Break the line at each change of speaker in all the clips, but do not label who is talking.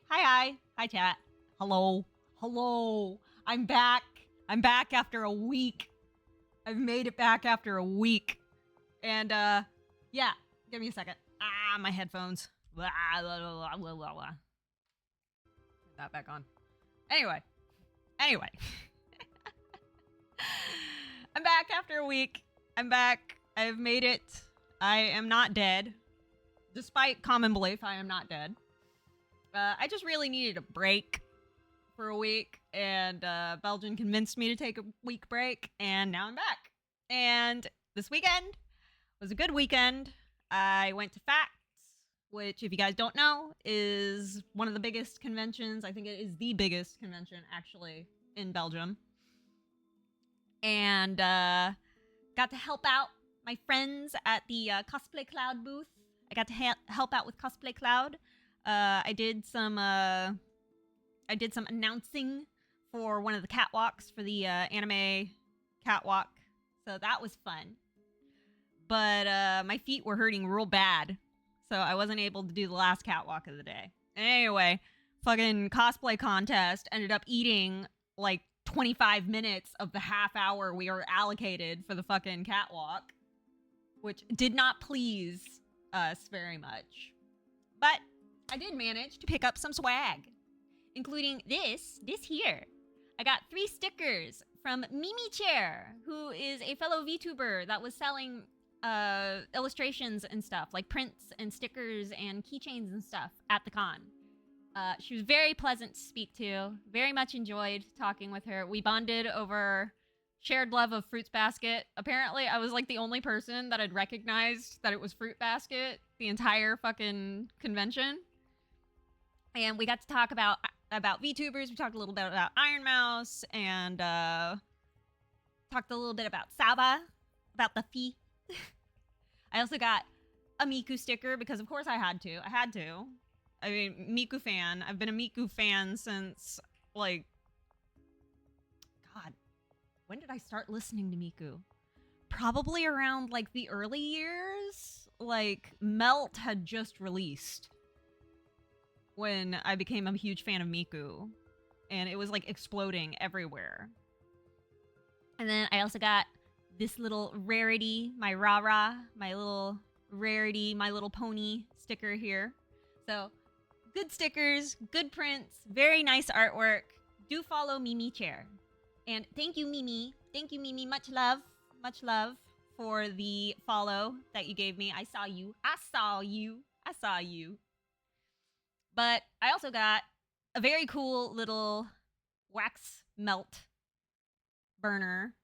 Hi, chat. Hello. Hello. I'm back. I'm back after a week. I've made it back after a week. And, yeah. Give me a second. My headphones. Turn that back on. Anyway. I'm back after a week. I'm back. I've made it. I am not dead. Despite common belief, I am not dead. I just really needed a break for a week, and Belgian convinced me to take a week break, and now I'm back. And this weekend was a good weekend. I went to FACTS, which, if you guys don't know, is one of the biggest conventions. I think it is the biggest convention, actually, in Belgium. And got to help out my friends at the Cosplay Cloud booth. I got to help out with Cosplay Cloud. I did some announcing for one of the catwalks for the anime catwalk, so that was fun. But my feet were hurting real bad, so I wasn't able to do the last catwalk of the day. Anyway, fucking cosplay contest ended up eating like 25 minutes of the half hour we were allocated for the fucking catwalk, which did not please us very much. But I did manage to pick up some swag, including this here. I got 3 stickers from Mimi Chair, who is a fellow VTuber that was selling illustrations and stuff, like prints and stickers and keychains and stuff at the con. She was very pleasant to speak to. Very much enjoyed talking with her. We bonded over shared love of Fruits Basket. Apparently, I was like the only person that had recognized that it was Fruit Basket the entire fucking convention. And we got to talk about VTubers. We talked a little bit about Iron Mouse, and talked a little bit about Saba, about the fee. I also got a Miku sticker because, of course, I had to. I mean, Miku fan. I've been a Miku fan since, like, God, when did I start listening to Miku? Probably around, like, the early years. Like, Melt had just released when I became a huge fan of Miku. And it was, like, exploding everywhere. And then I also got this little rarity, my Rara, my little rarity, My Little Pony sticker here. So, good stickers, good prints, very nice artwork. Do follow Mimi Chair. And thank you, Mimi. Thank you, Mimi. Much love for the follow that you gave me. I saw you. But I also got a very cool little wax melt burner.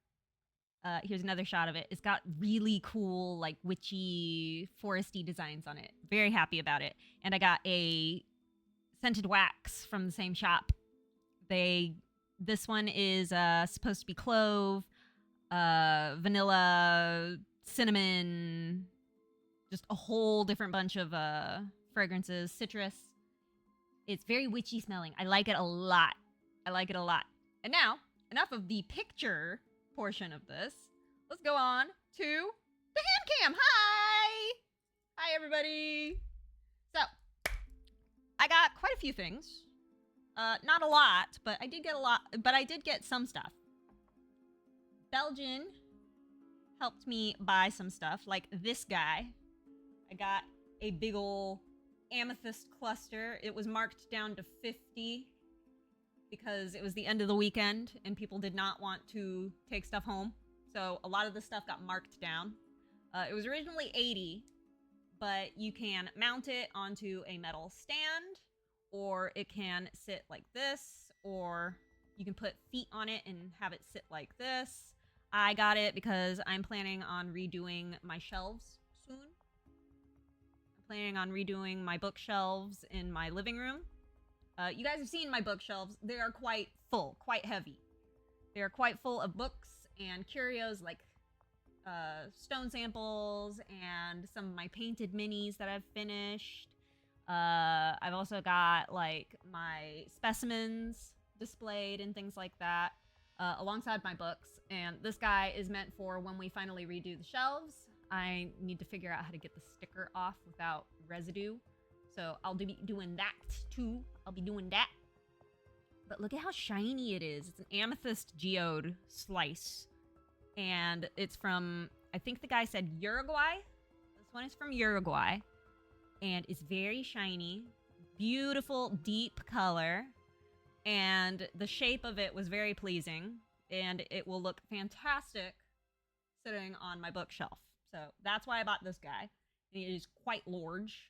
Here's another shot of it. It's got really cool, like, witchy, foresty designs on it. Very happy about it. And I got a scented wax from the same shop. This one is supposed to be clove, vanilla, cinnamon, just a whole different bunch of fragrances, citrus. It's very witchy smelling. I like it a lot. And now, enough of the picture portion of this. Let's go on to the handcam. Hi, everybody. So, I got quite a few things. Not a lot, but I did get some stuff. Belgian helped me buy some stuff, like this guy. I got a big ol' amethyst cluster. It was marked down to 50 because it was the end of the weekend and people did not want to take stuff home. So a lot of the stuff got marked down. It was originally 80, but you can mount it onto a metal stand, or it can sit like this, or you can put feet on it and have it sit like this. I got it because I'm planning on redoing my shelves soon. I'm planning on redoing my bookshelves in my living room. You guys have seen my bookshelves. They are quite full, quite heavy. They are quite full of books and curios like stone samples and some of my painted minis that I've finished. I've also got like my specimens displayed and things like that alongside my books. And this guy is meant for when we finally redo the shelves. I need to figure out how to get the sticker off without residue. So I'll be doing that too. I'll be doing that. But look at how shiny it is. It's an amethyst geode slice. And it's from, I think the guy said Uruguay. This one is from Uruguay. And it's very shiny. Beautiful, deep color. And the shape of it was very pleasing. And it will look fantastic sitting on my bookshelf. So that's why I bought this guy. And it is quite large.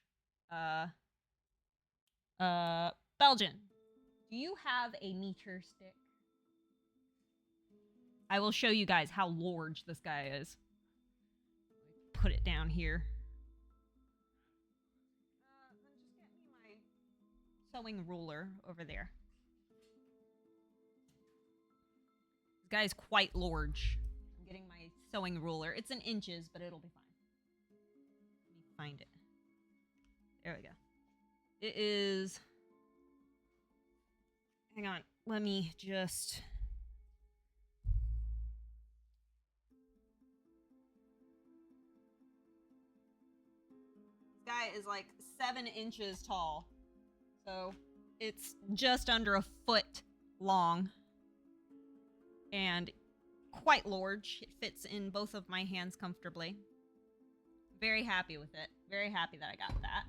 Belgian. Do you have a meter stick? I will show you guys how large this guy is. Put it down here. Then just get me my sewing ruler over there. This guy is quite large. I'm getting my sewing ruler. It's in inches, but it'll be fine. Let me find it. There we go. It is... Hang on. Let me just... This guy is like 7 inches tall. So it's just under a foot long. And quite large. It fits in both of my hands comfortably. Very happy with it. Very happy that I got that.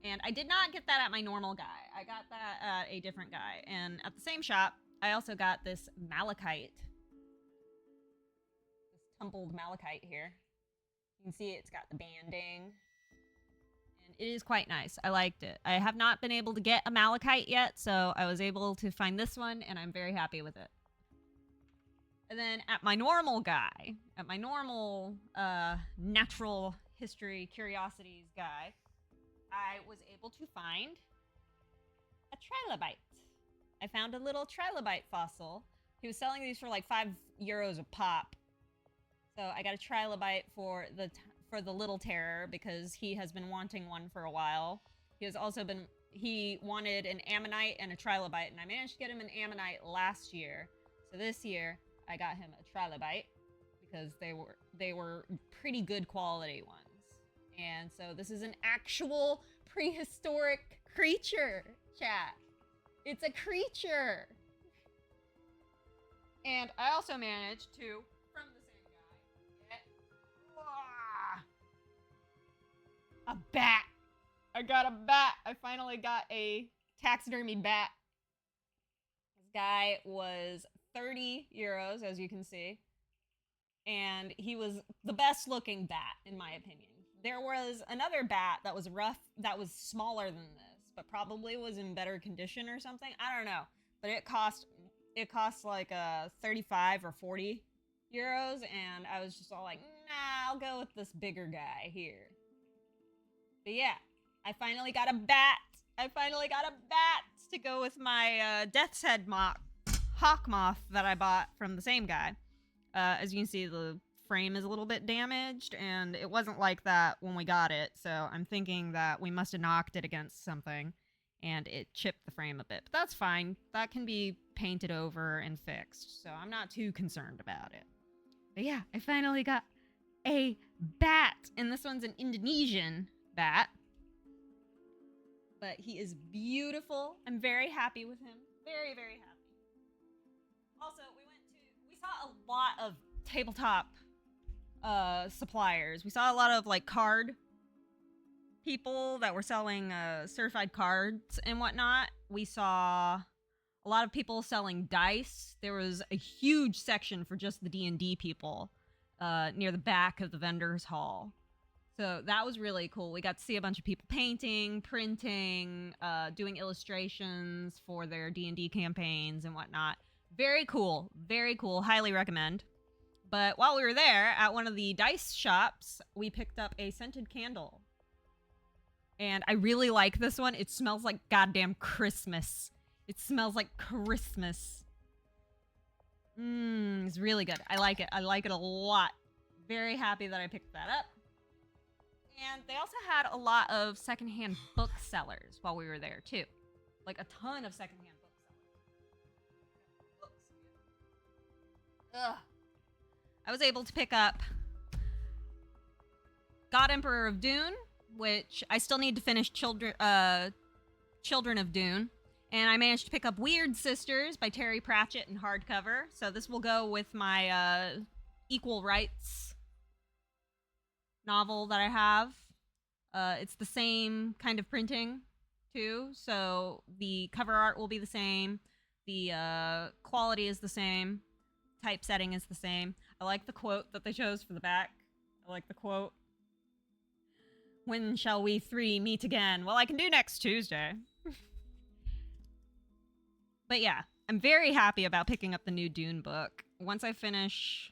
And I did not get that at my normal guy. I got that at a different guy. And at the same shop, I also got this malachite. This tumbled malachite here. You can see it's got the banding. And it is quite nice. I liked it. I have not been able to get a malachite yet, so I was able to find this one, and I'm very happy with it. And then at my normal guy, at my normal natural history curiosities guy, I was able to find a trilobite. I found a little trilobite fossil. He was selling these for like €5 a pop. So I got a trilobite for the little terror because he has been wanting one for a while. He wanted an ammonite and a trilobite, and I managed to get him an ammonite last year. So this year I got him a trilobite because they were pretty good quality ones. And so this is an actual prehistoric creature, chat. It's a creature. And I also managed to, from the same guy, get a bat. I got a bat. I finally got a taxidermied bat. This guy was €30, as you can see. And he was the best looking bat, in my opinion. There was another bat that was rough, that was smaller than this, but probably was in better condition or something. I don't know. But it cost like 35 or 40 euros, and I was just all like, nah, I'll go with this bigger guy here. But yeah, I finally got a bat. I finally got a bat to go with my Death's Head hawk moth that I bought from the same guy. As you can see, the frame is a little bit damaged, and it wasn't like that when we got it, so I'm thinking that we must have knocked it against something and it chipped the frame a bit. But that's fine. That can be painted over and fixed, so I'm not too concerned about it. But yeah, I finally got a bat, and this one's an Indonesian bat. But he is beautiful. I'm very happy with him. Very, very happy. Also, we saw a lot of tabletop suppliers. We saw a lot of like card people that were selling certified cards and whatnot. We saw a lot of people selling dice. There was a huge section for just the D&D people near the back of the vendors hall. So that was really cool. We got to see a bunch of people painting, printing, doing illustrations for their D&D campaigns and whatnot. Very cool. Very cool. Highly recommend. But while we were there, at one of the dice shops, we picked up a scented candle. And I really like this one. It smells like goddamn Christmas. It smells like Christmas. It's really good. I like it. I like it a lot. Very happy that I picked that up. And they also had a lot of secondhand booksellers while we were there, too. Like a ton of secondhand booksellers. Ugh. I was able to pick up God Emperor of Dune, which I still need to finish Children of Dune. And I managed to pick up Weird Sisters by Terry Pratchett in hardcover. So this will go with my equal rights novel that I have. It's the same kind of printing, too. So the cover art will be the same. The quality is the same. Typesetting is the same. I like the quote that they chose for the back. I like the quote. When shall we three meet again? Well, I can do next Tuesday. But yeah, I'm very happy about picking up the new Dune book. Once I finish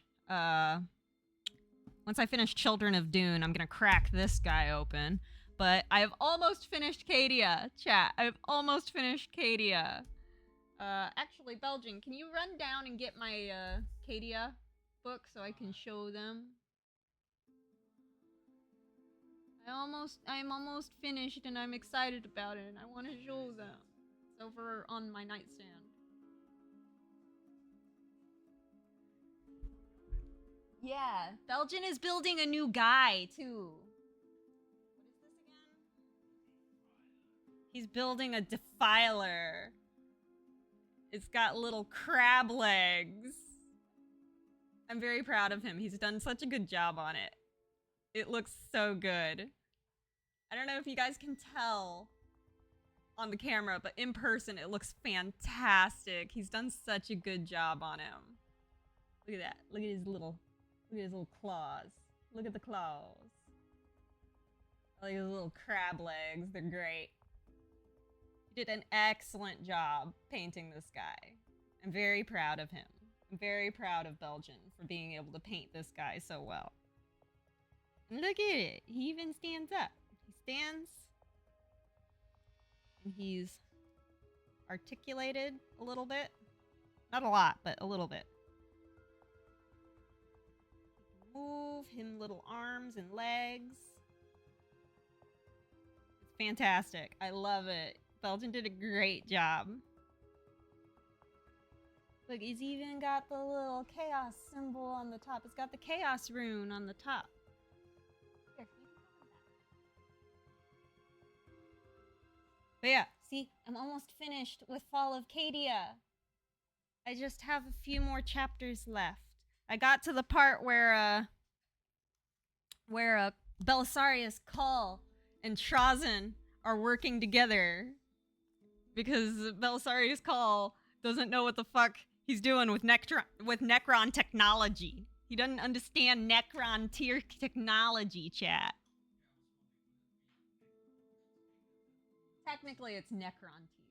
Children of Dune, I'm gonna crack this guy open. But I've almost finished Cadia, chat. I've almost finished Cadia. Actually, Belgian, can you run down and get my Cadia book so I can show them? I'm almost finished and I'm excited about it and I want to show them. It's over on my nightstand. Yeah, Belgian is building a new guy too. What is this again? He's building a defiler. It's got little crab legs. I'm very proud of him. He's done such a good job on it. It looks so good. I don't know if you guys can tell on the camera, but in person it looks fantastic. He's done such a good job on him. Look at that. Look at his little claws. Look at the claws. I like his little crab legs. They're great. He did an excellent job painting this guy. I'm very proud of him. I'm very proud of Belgian for being able to paint this guy so well. And look at it. He even stands up. He stands. And he's articulated a little bit. Not a lot, but a little bit. Move him little arms and legs. It's fantastic. I love it. Belgian did a great job. Look, he's even got the little chaos symbol on the top. It's got the chaos rune on the top. Here, you can come back. But yeah, see, I'm almost finished with Fall of Cadia. I just have a few more chapters left. I got to the part where Belisarius Cawl and Trazen are working together because Belisarius Cawl doesn't know what the fuck he's doing with Necron technology. He doesn't understand Necron tier technology, chat. Technically, it's Necron tier.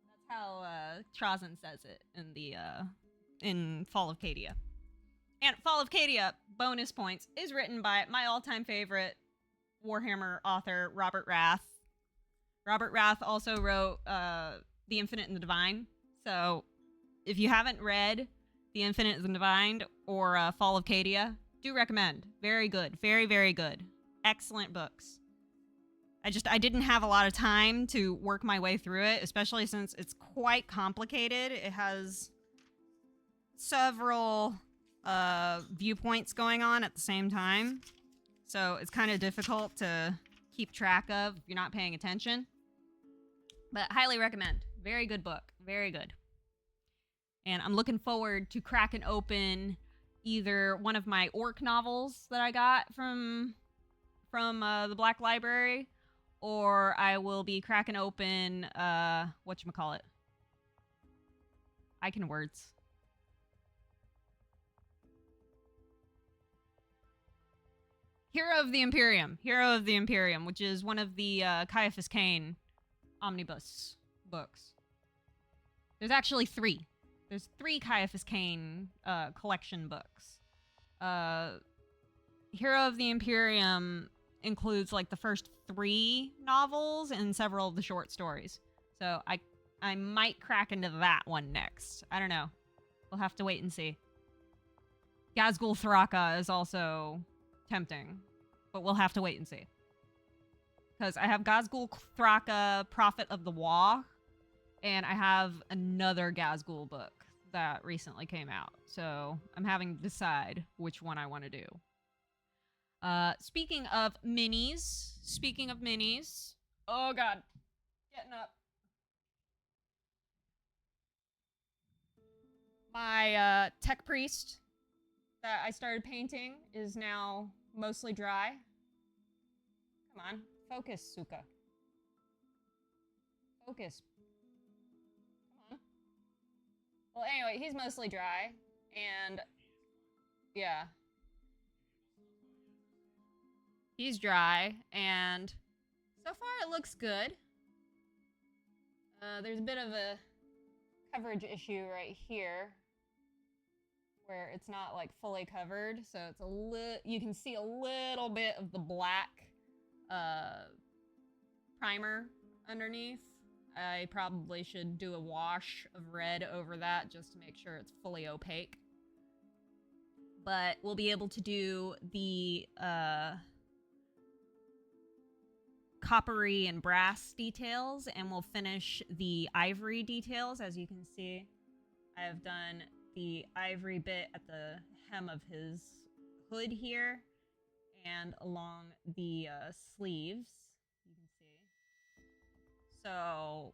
That's how Trazen says it in the in Fall of Cadia. And Fall of Cadia, bonus points, is written by my all-time favorite Warhammer author, Robert Rath. Robert Rath also wrote The Infinite and the Divine. So if you haven't read The Infinite and the Divine or Fall of Cadia, do recommend. Very good. Very, very good. Excellent books. I didn't have a lot of time to work my way through it, especially since it's quite complicated. It has several viewpoints going on at the same time. So it's kind of difficult to keep track of if you're not paying attention. But highly recommend. Very good book. Very good. And I'm looking forward to cracking open either one of my orc novels that I got from the Black Library, or I will be cracking open whatchamacallit. I can words. Hero of the Imperium, which is one of the Caiaphas Cain omnibus books. There's actually three. There's three Caiaphas Cain collection books. Hero of the Imperium includes like the first 3 novels and several of the short stories. So I might crack into that one next. I don't know. We'll have to wait and see. Ghazghul Thraka is also tempting, but we'll have to wait and see. Because I have Ghazghul Thraka, Prophet of the Wa, and I have another Ghazghul book that recently came out. So I'm having to decide which one I want to do. Speaking of minis, oh god, getting up. My tech priest that I started painting is now mostly dry. Come on, focus, Suka. Focus. Come on. Well, anyway, he's mostly dry, and yeah. He's dry, and so far it looks good. There's a bit of a coverage issue right here, where it's not like fully covered, so it's you can see a little bit of the black primer underneath. I probably should do a wash of red over that just to make sure it's fully opaque. But we'll be able to do the coppery and brass details, and we'll finish the ivory details. As you can see, I have done the ivory bit at the hem of his hood here and along the sleeves, you can see. So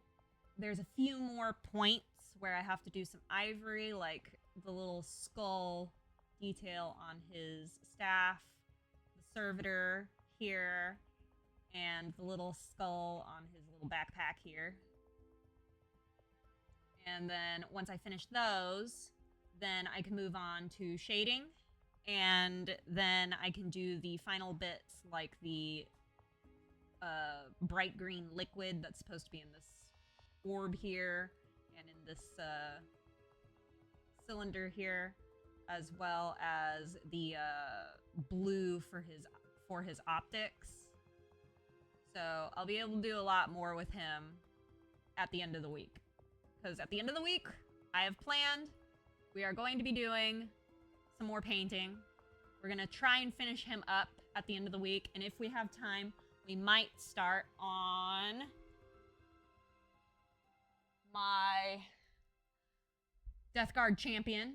there's a few more points where I have to do some ivory, like the little skull detail on his staff, the servitor here, and the little skull on his little backpack here. And then once I finish those, then I can move on to shading, and then I can do the final bits, like the bright green liquid that's supposed to be in this orb here, and in this cylinder here, as well as the blue for his optics. So I'll be able to do a lot more with him at the end of the week. Because at the end of the week, I have planned, we are going to be doing some more painting. We're going to try and finish him up at the end of the week. And if we have time, we might start on my Death Guard champion.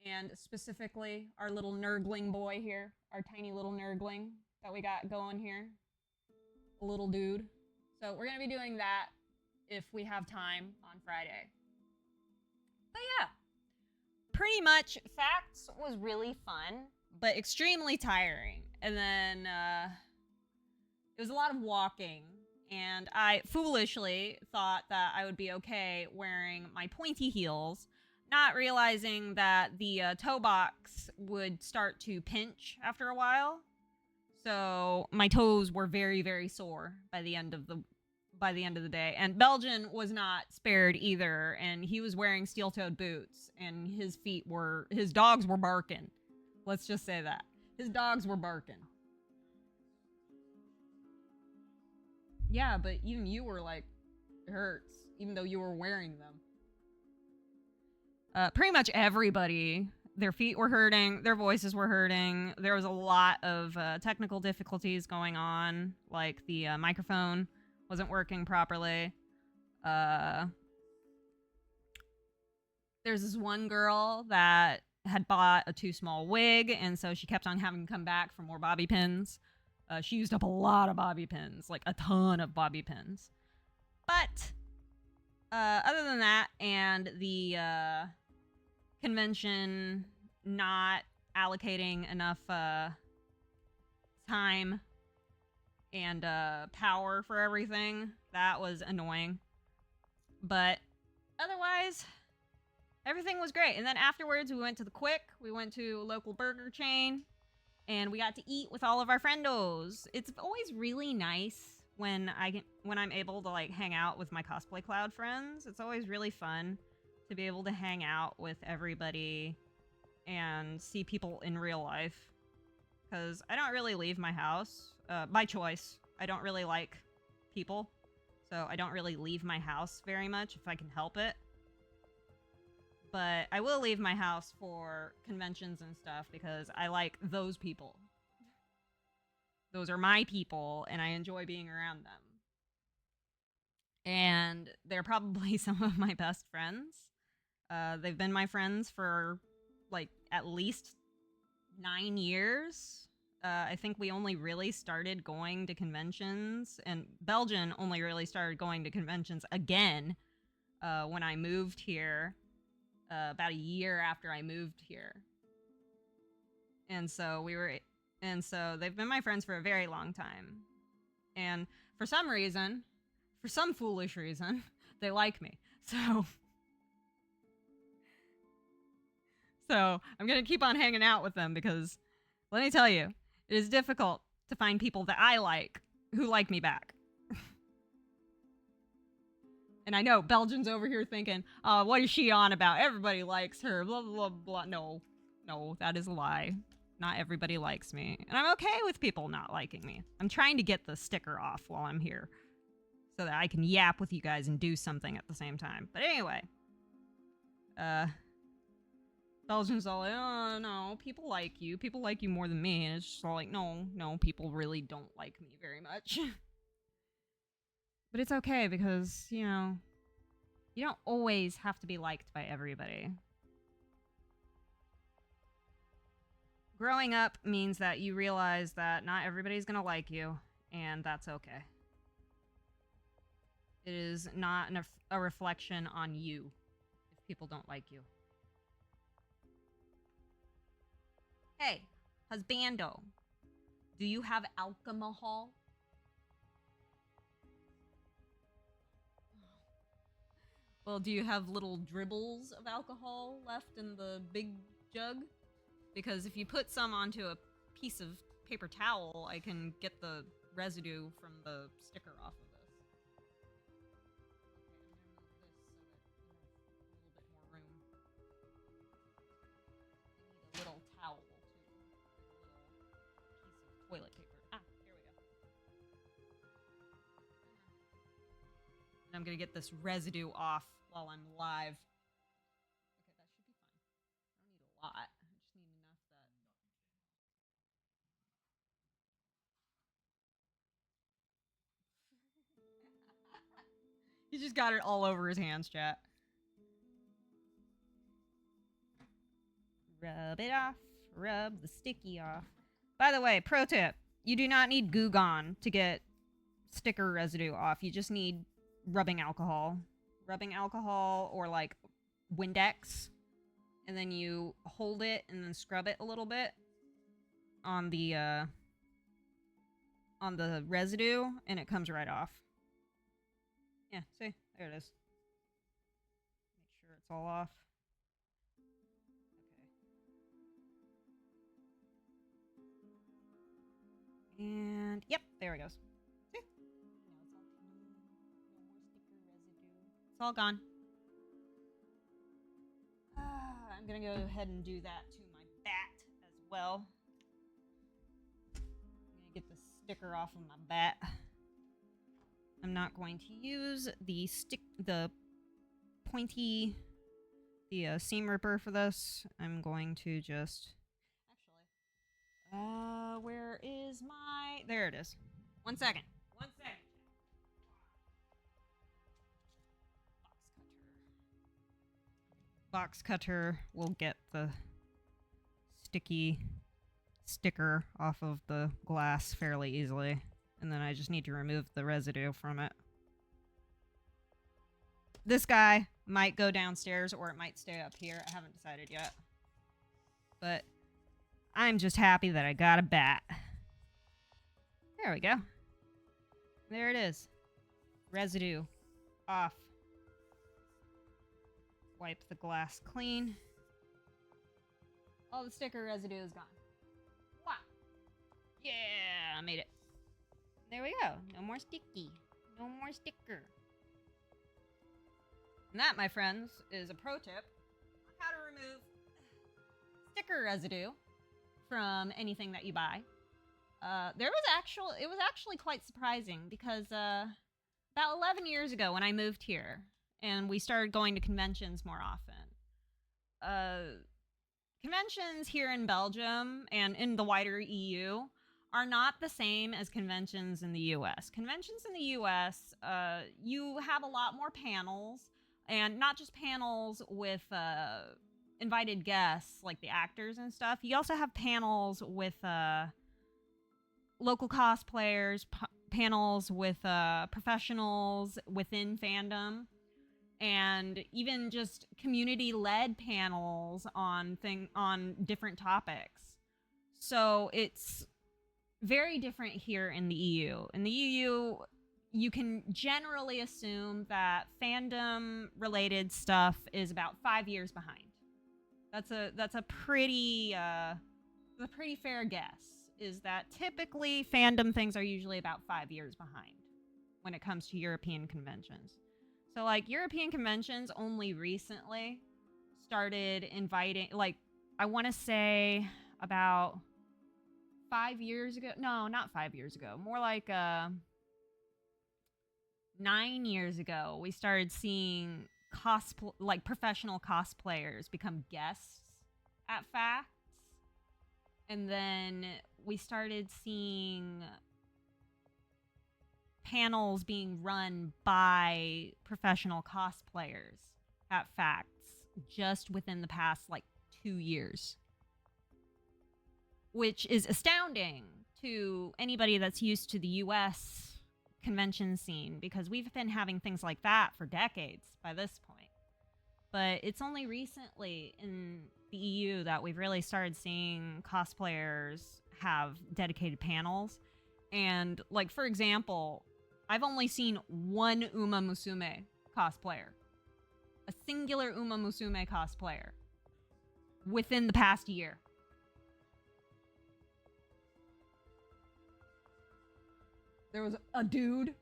And specifically, our little nurgling boy here. Our tiny little nurgling that we got going here. A little dude. So we're going to be doing that if we have time on Friday. But yeah, pretty much Facts was really fun, but extremely tiring. And then it was a lot of walking, and I foolishly thought that I would be okay wearing my pointy heels, not realizing that the toe box would start to pinch after a while. So my toes were very, very sore by the end of the day. And Belgian was not spared either, and he was wearing steel-toed boots, and his dogs were barking. Let's just say that. His dogs were barking. Yeah, but even you were like, it hurts, even though you were wearing them. Pretty much everybody, their feet were hurting, their voices were hurting. There was a lot of technical difficulties going on, like the microphone wasn't working properly. There's this one girl that had bought a too small wig, and so she kept on having to come back for more bobby pins. She used up a lot of bobby pins, like a ton of bobby pins. But other than that, and the convention not allocating enough time and power for everything, that was annoying. But otherwise, everything was great. And then afterwards, we went to the Quick. We went to a local burger chain, and we got to eat with all of our friendos. It's always really nice when I'm able to like hang out with my Cosplay Cloud friends. It's always really fun to be able to hang out with everybody and see people in real life. Because I don't really leave my house by choice. I don't really like people, so I don't really leave my house very much if I can help it. But I will leave my house for conventions and stuff because I like those people. Those are my people, and I enjoy being around them. And they're probably some of my best friends. They've been my friends for, like, at least 9 years. I think we only really started going to conventions, and Belgian only really started going to conventions again when I moved here, about a year after I moved here. And so they've been my friends for a very long time. And for some reason, for some foolish reason, they like me. So I'm going to keep on hanging out with them because let me tell you, it is difficult to find people that I like who like me back. And I know Belgian's over here thinking, what is she on about? Everybody likes her, blah, blah, blah. No, that is a lie. Not everybody likes me. And I'm okay with people not liking me. I'm trying to get the sticker off while I'm here so that I can yap with you guys and do something at the same time. But anyway, Belgian's all like, oh, no, people like you. People like you more than me. And it's just all like, no, people really don't like me very much. But it's okay because, you know, you don't always have to be liked by everybody. Growing up means that you realize that not everybody's gonna like you, and that's okay. It is not a reflection on you if people don't like you. Hey, husbando, do you have alcohol? Well, do you have little dribbles of alcohol left in the big jug? Because if you put some onto a piece of paper towel, I can get the residue from the sticker off of this. Okay, I'm gonna move this so that you have a little bit more room. I need a little towel, too. A little piece of toilet paper. Ah, here we go. And I'm gonna get this residue off while I'm live. Okay, that should be fine. I don't need a lot. I just need enough that... He just got it all over his hands, chat. Rub it off. Rub the sticky off. By the way, pro tip. You do not need Goo Gone to get sticker residue off. You just need rubbing alcohol. Rubbing alcohol or like Windex. And then you hold it and then scrub it a little bit on the residue and it comes right off. Yeah, see? There it is. Make sure it's all off. Okay. And, yep, there it goes. See? Now it's all clean. No more sticker residue. It's all gone. I'm gonna go ahead and do that to my bat as well. I'm gonna get the sticker off of my bat. I'm not going to use the pointy, seam ripper for this. I'm going to just, actually, where is my, there it is. One second. Box cutter will get the sticky sticker off of the glass fairly easily. And then I just need to remove the residue from it. This guy might go downstairs or it might stay up here. I haven't decided yet. But I'm just happy that I got a bat. There we go. There it is. Residue off. Wipe the glass clean. All the sticker residue is gone. Wow. Yeah, I made it. There we go. No more sticky. No more sticker. And that, my friends, is a pro tip on how to remove sticker residue from anything that you buy. It was actually quite surprising because about 11 years ago when I moved here and we started going to conventions more often, conventions here in Belgium and in the wider EU are not the same as conventions in the US. Conventions in the US, you have a lot more panels, and not just panels with invited guests like the actors and stuff. You also have panels with local cosplayers, panels with professionals within fandom, and even just community-led panels on different topics. So it's very different here in the EU. In the EU, you can generally assume that fandom-related stuff is about 5 years behind. That's a pretty fair guess. Is that typically fandom things are usually about 5 years behind when it comes to European conventions. So like European conventions only recently started inviting, like I want to say about 5 years ago. No, not 5 years ago. More like 9 years ago, we started seeing like professional cosplayers become guests at Facts. And then we started seeing panels being run by professional cosplayers at Facts just within the past like 2 years. Which is astounding to anybody that's used to the US convention scene, because we've been having things like that for decades by this point. But it's only recently in the EU that we've really started seeing cosplayers have dedicated panels. And like, for example, I've only seen one Uma Musume cosplayer. A singular Uma Musume cosplayer within the past year. There was a dude,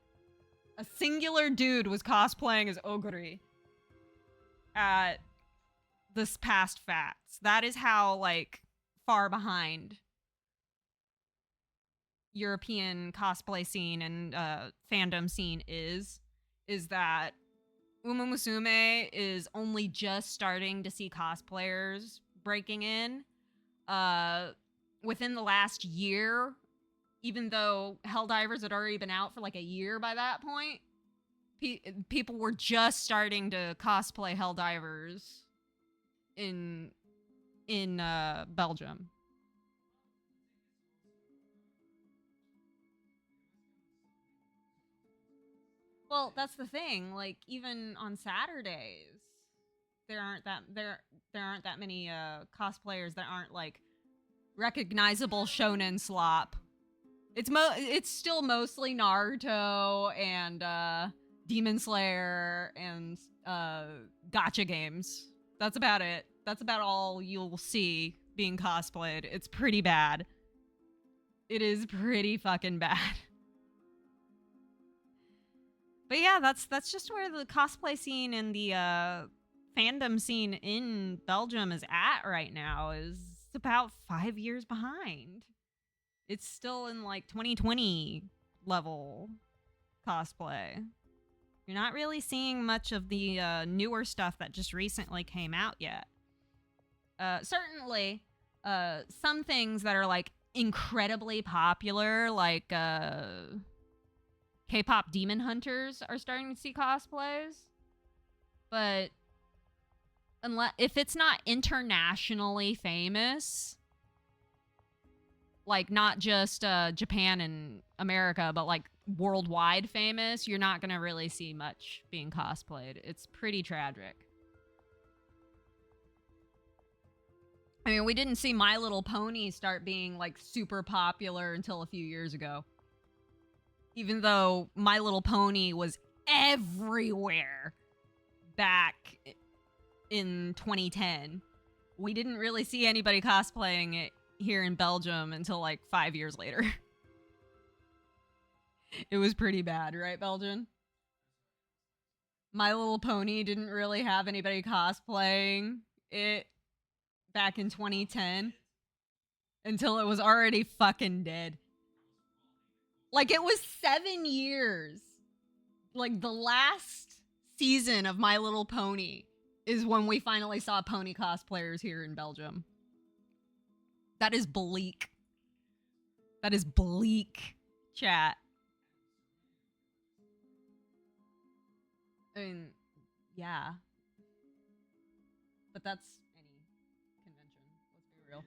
a singular dude was cosplaying as Oguri at this past Facts. That is how, like, far behind European cosplay scene and fandom scene is that Uma Musume is only just starting to see cosplayers breaking in. Within the last year, even though Helldivers had already been out for like a year by that point, people were just starting to cosplay Helldivers in Belgium. Well, that's the thing. Like, even on Saturdays, there aren't that many cosplayers that aren't like recognizable shonen slop. It's still mostly Naruto and Demon Slayer and gacha games. That's about it. That's about all you'll see being cosplayed. It's pretty bad. It is pretty fucking bad. But yeah, that's just where the cosplay scene and the fandom scene in Belgium is at right now. Is about 5 years behind. It's still in like 2020 level cosplay. You're not really seeing much of the newer stuff that just recently came out yet. Certainly, some things that are like incredibly popular, like K-pop demon hunters, are starting to see cosplays. But if it's not internationally famous, like not just Japan and America, but like worldwide famous, you're not gonna really see much being cosplayed. It's pretty tragic. I mean, we didn't see My Little Pony start being like super popular until a few years ago. Even though My Little Pony was everywhere back in 2010, we didn't really see anybody cosplaying it here in Belgium until like 5 years later. It was pretty bad, right, Belgian? My Little Pony didn't really have anybody cosplaying it back in 2010 until it was already fucking dead. Like, it was 7 years. Like, the last season of My Little Pony is when we finally saw pony cosplayers here in Belgium. That is bleak. That is bleak, chat. I mean, yeah. But that's any convention, let's be real.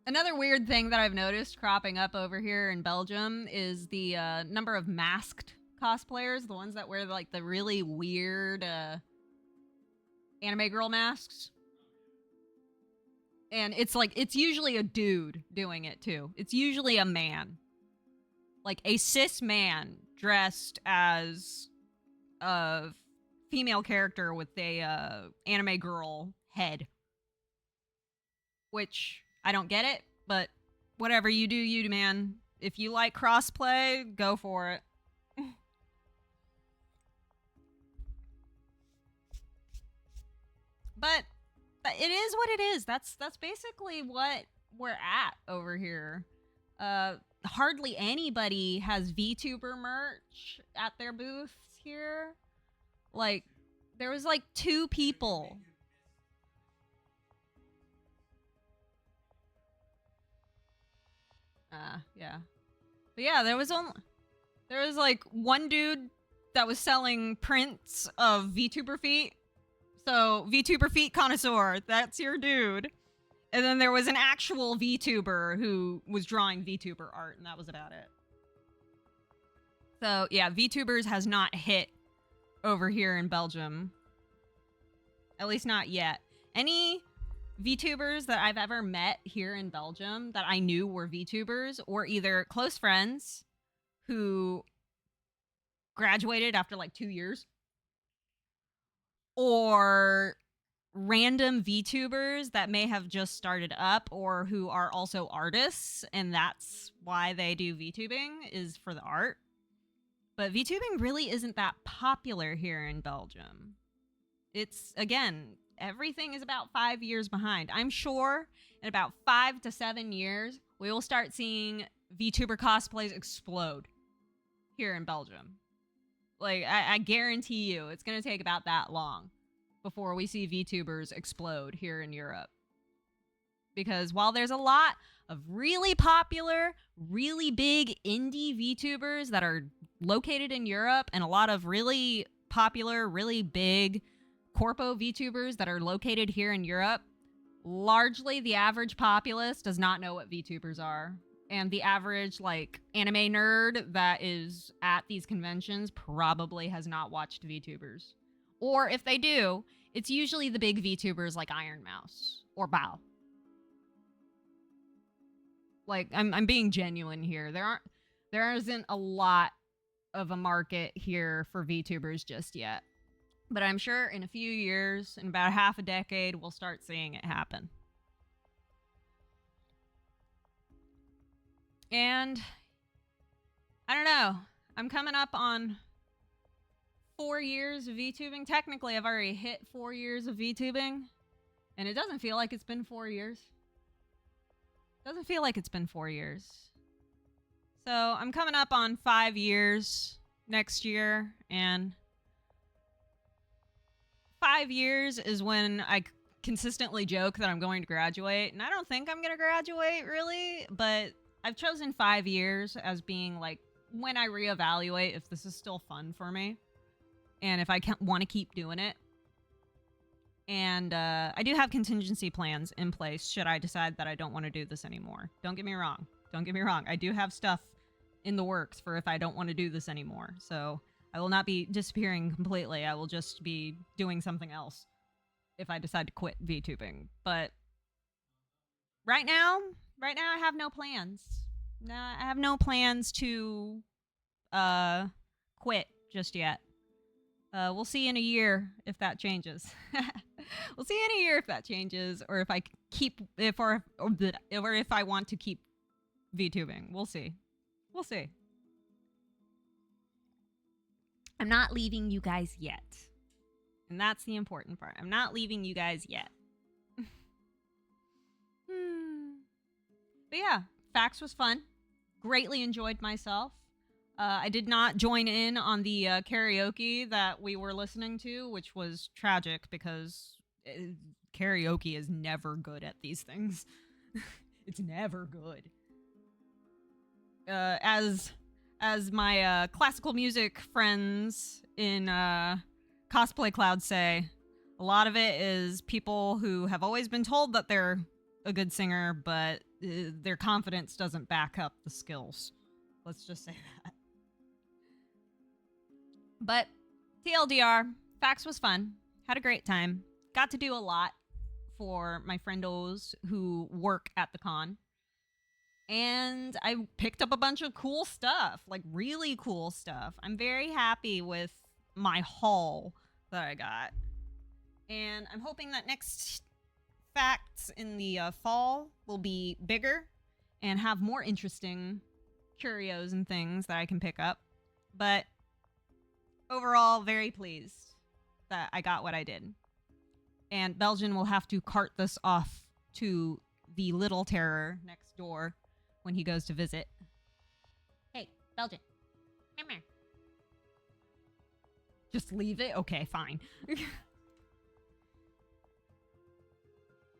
Another weird thing that I've noticed cropping up over here in Belgium is the number of masked cosplayers, the ones that wear like the really weird anime girl masks. And it's like, it's usually a dude doing it too. It's usually a man. Like a cis man dressed as a female character with a anime girl head. Which, I don't get it, but whatever, you do you, man. If you like crossplay, go for it. But it is what it is. That's basically what we're at over here. Hardly anybody has VTuber merch at their booths here. Like, there was like 2 people. Yeah. But yeah, there was like one dude that was selling prints of VTuber feet. So, VTuber feet connoisseur, that's your dude. And then there was an actual VTuber who was drawing VTuber art, and that was about it. So, yeah, VTubers has not hit over here in Belgium. At least not yet. Any VTubers that I've ever met here in Belgium that I knew were VTubers or either close friends who graduated after like 2 years or random VTubers that may have just started up or who are also artists and that's why they do VTubing is for the art. But VTubing really isn't that popular here in Belgium. It's, again, everything is about 5 years behind. I'm sure in about 5 to 7 years, we will start seeing VTuber cosplays explode here in Belgium. Like, I guarantee you, it's going to take about that long before we see VTubers explode here in Europe. Because while there's a lot of really popular, really big indie VTubers that are located in Europe and a lot of really popular, really big corpo VTubers that are located here in Europe, largely the average populace does not know what VTubers are. And the average, like, anime nerd that is at these conventions probably has not watched VTubers. Or if they do, it's usually the big VTubers like Iron Mouse or Bao. Like, I'm being genuine here. There isn't a lot of a market here for VTubers just yet. But I'm sure in a few years, in about half a decade, we'll start seeing it happen. And I don't know. I'm coming up on 4 years of VTubing. Technically, I've already hit 4 years of VTubing. And it doesn't feel like it's been 4 years. Doesn't feel like it's been 4 years. So I'm coming up on 5 years next year. And 5 years is when I consistently joke that I'm going to graduate. And I don't think I'm going to graduate, really. But I've chosen 5 years as being, like, when I reevaluate if this is still fun for me. And if I want to keep doing it. And I do have contingency plans in place should I decide that I don't want to do this anymore. Don't get me wrong. Don't get me wrong. I do have stuff in the works for if I don't want to do this anymore. So I will not be disappearing completely. I will just be doing something else if I decide to quit VTubing. But right now I have no plans. No, I have no plans to quit just yet. We'll see in a year if that changes. We'll see in a year if that changes, or if I keep, or if I want to keep VTubing. We'll see. We'll see. I'm not leaving you guys yet, and that's the important part. I'm not leaving you guys yet. But yeah, PAX was fun. Greatly enjoyed myself. I did not join in on the karaoke that we were listening to, which was tragic because karaoke is never good at these things. It's never good. As my classical music friends in Cosplay Cloud say, a lot of it is people who have always been told that they're a good singer, but their confidence doesn't back up the skills. Let's just say that. But TLDR, PAX was fun. Had a great time. Got to do a lot for my friendos who work at the con. And I picked up a bunch of cool stuff, like really cool stuff. I'm very happy with my haul that I got. And I'm hoping that next facts in the fall will be bigger and have more interesting curios and things that I can pick up. But overall, very pleased that I got what I did. And Belgian will have to cart this off to the little terror next door when he goes to visit. Hey, Belgian. Come here. Just leave it? Okay, fine.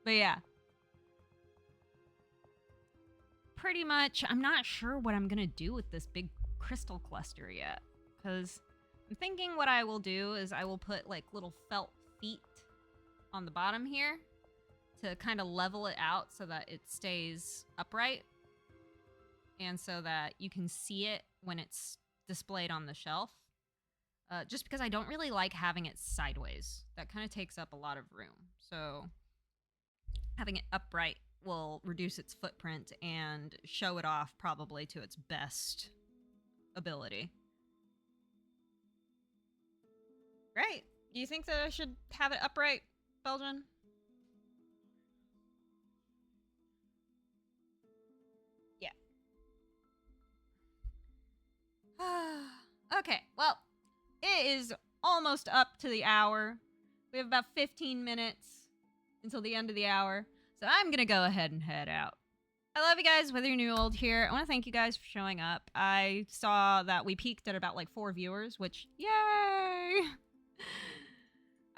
But yeah. Pretty much, I'm not sure what I'm gonna do with this big crystal cluster yet. Because I'm thinking what I will do is I will put like little felt feet on the bottom here to kind of level it out so that it stays upright. And so that you can see it when it's displayed on the shelf. Just because I don't really like having it sideways. That kind of takes up a lot of room. So having it upright will reduce its footprint and show it off probably to its best ability. Right. Do you think that I should have it upright, Belgian? Yeah. Okay, well, it is almost up to the hour. We have about 15 minutes until the end of the hour. So I'm going to go ahead and head out. I love you guys, whether you're new or old here. I want to thank you guys for showing up. I saw that we peaked at about like 4 viewers, which, yay!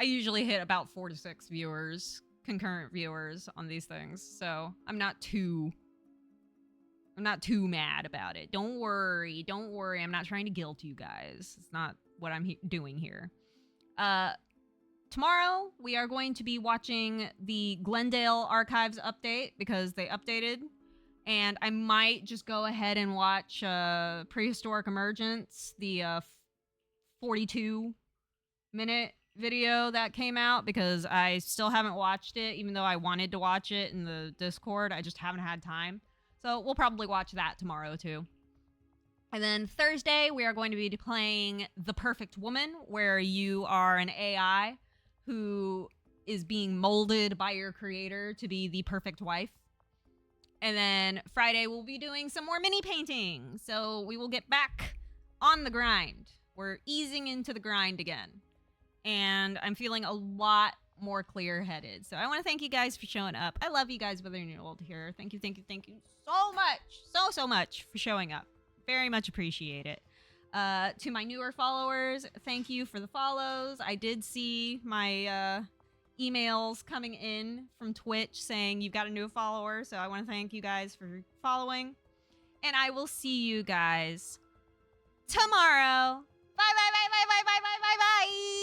I usually hit about 4 to 6 viewers, concurrent viewers on these things. So I'm not too mad about it. Don't worry. I'm not trying to guilt you guys. It's not what I'm doing here. Tomorrow, we are going to be watching the Glendale Archives update because they updated. And I might just go ahead and watch Prehistoric Emergence, the 42-minute video that came out because I still haven't watched it, even though I wanted to watch it in the Discord. I just haven't had time. So we'll probably watch that tomorrow, too. And then Thursday, we are going to be playing The Perfect Woman, where you are an AI who is being molded by your creator to be the perfect wife. And then Friday, we'll be doing some more mini painting. So we will get back on the grind. We're easing into the grind again. And I'm feeling a lot more clear-headed. So I want to thank you guys for showing up. I love you guys, whether you're new or old here. Thank you so much. So much for showing up. Very much appreciate it. To my newer followers, thank you for the follows. I did see my emails coming in from Twitch saying you've got a new follower, so I want to thank you guys for following. And I will see you guys tomorrow. Bye, bye, bye, bye, bye, bye, bye, bye, bye.